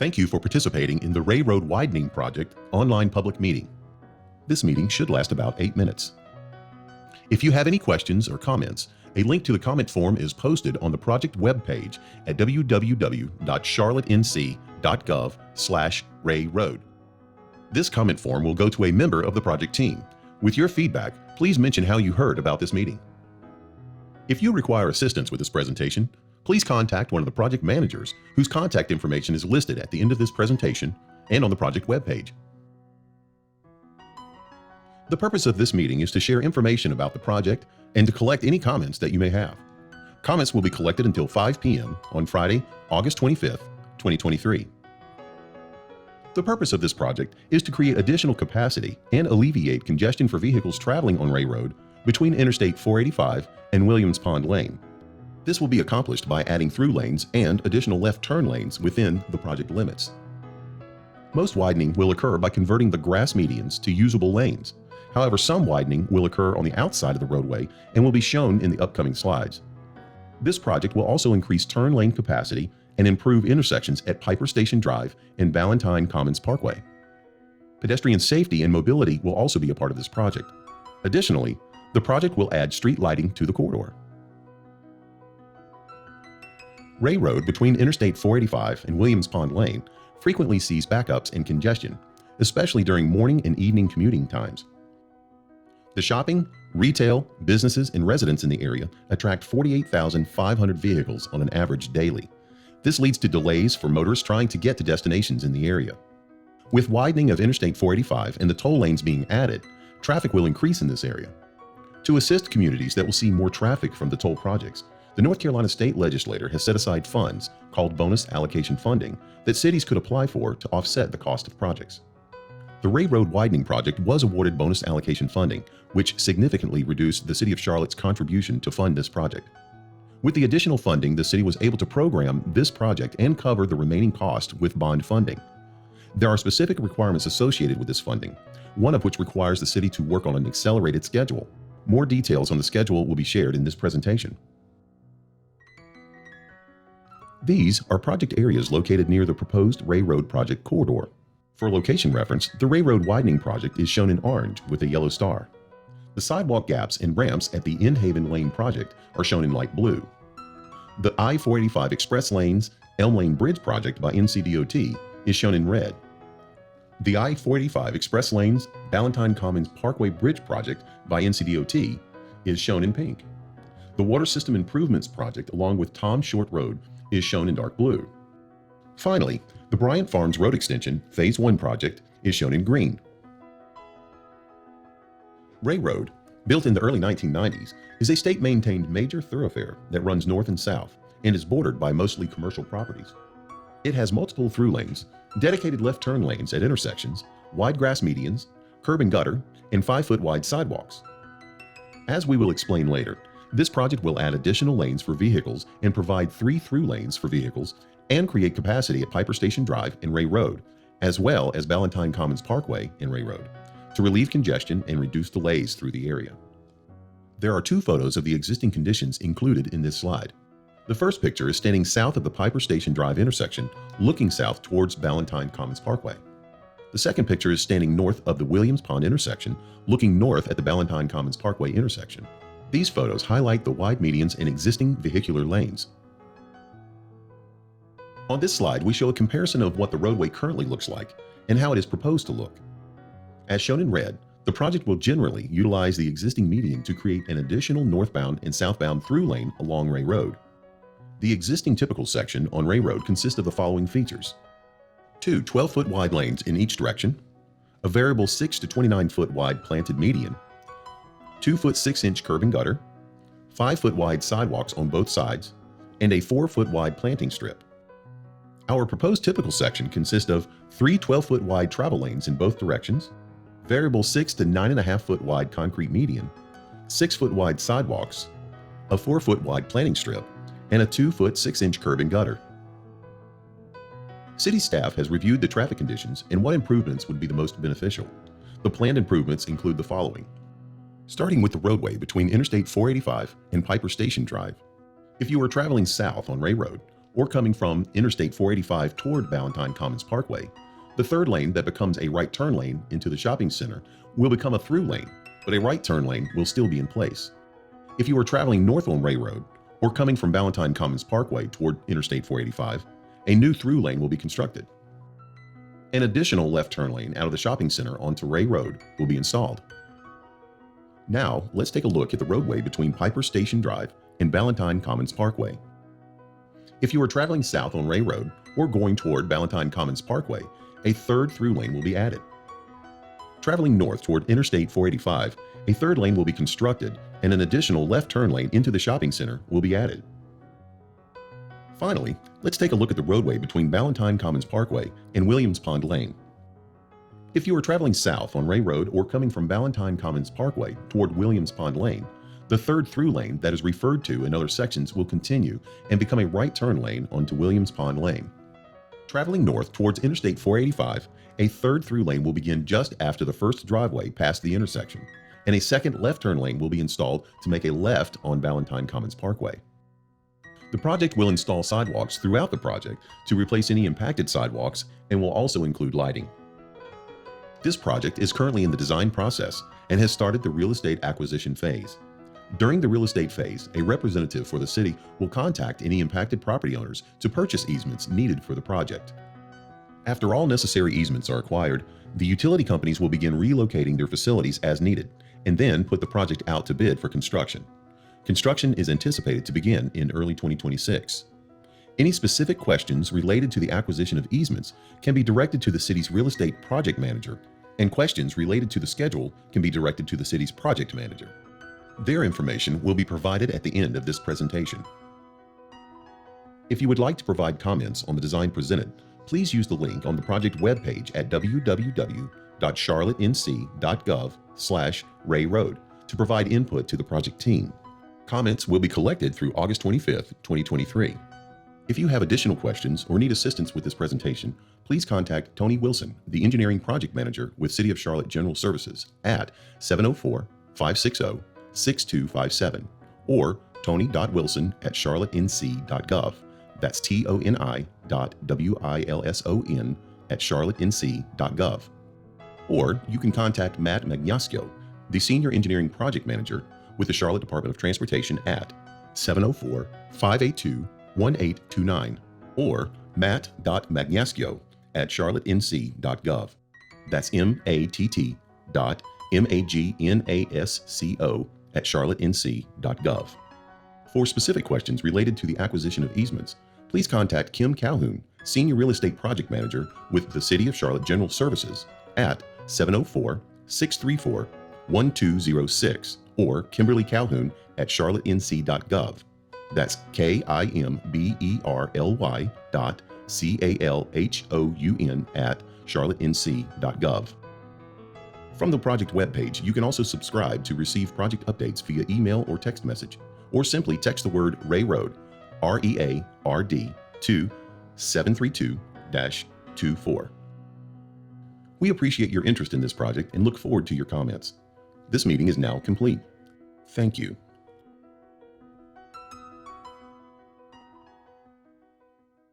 Thank you for participating in the Rea Road Widening Project online public meeting. This meeting should last about 8 minutes. If you have any questions or comments, a link to the comment form is posted on the project webpage at www.charlottenc.gov/Rea Road. This comment form will go to a member of the project team. With your feedback, please mention how you heard about this meeting. If you require assistance with this presentation, please contact one of the project managers whose contact information is listed at the end of this presentation and on the project webpage. The purpose of this meeting is to share information about the project and to collect any comments that you may have. Comments will be collected until 5 p.m. on Friday, August 25th, 2023. The purpose of this project is to create additional capacity and alleviate congestion for vehicles traveling on Rea Road between Interstate 485 and Williams Pond Lane. This will be accomplished by adding through lanes and additional left turn lanes within the project limits. Most widening will occur by converting the grass medians to usable lanes. However, some widening will occur on the outside of the roadway and will be shown in the upcoming slides. This project will also increase turn lane capacity and improve intersections at Piper Station Drive and Ballantyne Commons Parkway. Pedestrian safety and mobility will also be a part of this project. Additionally, the project will add street lighting to the corridor. Rea Road between Interstate 485 and Williams Pond Lane frequently sees backups and congestion, especially during morning and evening commuting times. The shopping, retail, businesses, and residents in the area attract 48,500 vehicles on an average daily. This leads to delays for motorists trying to get to destinations in the area. With widening of Interstate 485 and the toll lanes being added, traffic will increase in this area. To assist communities that will see more traffic from the toll projects, the North Carolina State Legislature has set aside funds called bonus allocation funding that cities could apply for to offset the cost of projects. The Rea Road Widening Project was awarded bonus allocation funding, which significantly reduced the City of Charlotte's contribution to fund this project. With the additional funding, the city was able to program this project and cover the remaining cost with bond funding. There are specific requirements associated with this funding, one of which requires the city to work on an accelerated schedule. More details on the schedule will be shared in this presentation. These are project areas located near the proposed Rea Road project corridor. For location reference, the Rea Road Widening Project is shown in orange with a yellow star. The sidewalk gaps and ramps at the End Haven Lane project are shown in light blue. The I-485 Express Lanes Elm Lane Bridge project by NCDOT is shown in red. The I-485 Express Lanes Ballantyne Commons Parkway Bridge project by NCDOT is shown in pink. The Water System Improvements project along with Tom Short Road is shown in dark blue. Finally, the Bryant Farms Road Extension Phase 1 project is shown in green. Rea Road, built in the early 1990s, is a state-maintained major thoroughfare that runs north and south and is bordered by mostly commercial properties. It has multiple through lanes, dedicated left turn lanes at intersections, wide grass medians, curb and gutter, and 5-foot wide sidewalks. As we will explain later, this project will add additional lanes for vehicles and provide 3 through lanes for vehicles and create capacity at Piper Station Drive and Rea Road, as well as Ballantyne Commons Parkway and Rea Road, to relieve congestion and reduce delays through the area. There are 2 photos of the existing conditions included in this slide. The first picture is standing south of the Piper Station Drive intersection, looking south towards Ballantyne Commons Parkway. The second picture is standing north of the Williams Pond intersection, looking north at the Ballantyne Commons Parkway intersection. These photos highlight the wide medians and existing vehicular lanes. On this slide, we show a comparison of what the roadway currently looks like and how it is proposed to look. As shown in red, the project will generally utilize the existing median to create an additional northbound and southbound through lane along Rea Road. The existing typical section on Rea Road consists of the following features: 2 12-foot wide lanes in each direction, a variable 6 to 29-foot wide planted median, 2-foot 6-inch curb and gutter, 5-foot wide sidewalks on both sides, and a 4-foot wide planting strip. Our proposed typical section consists of 3 12-foot wide travel lanes in both directions, variable 6 to 9.5-foot wide concrete median, 6-foot wide sidewalks, a 4-foot wide planting strip, and a 2-foot 6-inch curb and gutter. City staff has reviewed the traffic conditions and what improvements would be the most beneficial. The planned improvements include the following. Starting with the roadway between Interstate 485 and Piper Station Drive. If you are traveling south on Rea Road, or coming from Interstate 485 toward Ballantyne Commons Parkway, the third lane that becomes a right turn lane into the shopping center will become a through lane, but a right turn lane will still be in place. If you are traveling north on Rea Road or coming from Ballantyne Commons Parkway toward Interstate 485, a new through lane will be constructed. An additional left turn lane out of the shopping center onto Rea Road will be installed. Now, let's take a look at the roadway between Piper Station Drive and Ballantyne Commons Parkway. If you are traveling south on Rea Road or going toward Ballantyne Commons Parkway, a third through lane will be added. Traveling north toward Interstate 485, a third lane will be constructed and an additional left turn lane into the shopping center will be added. Finally, let's take a look at the roadway between Ballantyne Commons Parkway and Williams Pond Lane. If you are traveling south on Rea Road or coming from Ballantyne Commons Parkway toward Williams Pond Lane, the third through lane that is referred to in other sections will continue and become a right turn lane onto Williams Pond Lane. Traveling north towards Interstate 485, a third through lane will begin just after the first driveway past the intersection, and a second left turn lane will be installed to make a left on Ballantyne Commons Parkway. The project will install sidewalks throughout the project to replace any impacted sidewalks and will also include lighting. This project is currently in the design process and has started the real estate acquisition phase. During the real estate phase, a representative for the city will contact any impacted property owners to purchase easements needed for the project. After all necessary easements are acquired, the utility companies will begin relocating their facilities as needed and then put the project out to bid for construction. Construction is anticipated to begin in early 2026. Any specific questions related to the acquisition of easements can be directed to the city's real estate project manager, and questions related to the schedule can be directed to the city's project manager. Their information will be provided at the end of this presentation. If you would like to provide comments on the design presented, please use the link on the project webpage at www.charlottenc.gov/Rea Road to provide input to the project team. Comments will be collected through August 25, 2023. If you have additional questions or need assistance with this presentation, please contact Tony Wilson, the Engineering Project Manager with City of Charlotte General Services at 704-560-6257 or tony.wilson@charlottenc.gov. That's toni.wilson@charlottenc.gov. Or you can contact Matt Magnascio, the Senior Engineering Project Manager with the Charlotte Department of Transportation at 704-582-1829 or matt.magnascio@charlottenc.gov. That's matt.magnasco@charlottenc.gov. For specific questions related to the acquisition of easements, please contact Kim Calhoun, Senior Real Estate Project Manager with the City of Charlotte General Services at 704-634-1206 or Kimberly Calhoun at charlottenc.gov. That's KIMBERLY.CALHOUN@charlottenc.gov. From the project webpage, you can also subscribe to receive project updates via email or text message, or simply text the word Rea Road, REARD, to 732-24. We appreciate your interest in this project and look forward to your comments. This meeting is now complete. Thank you.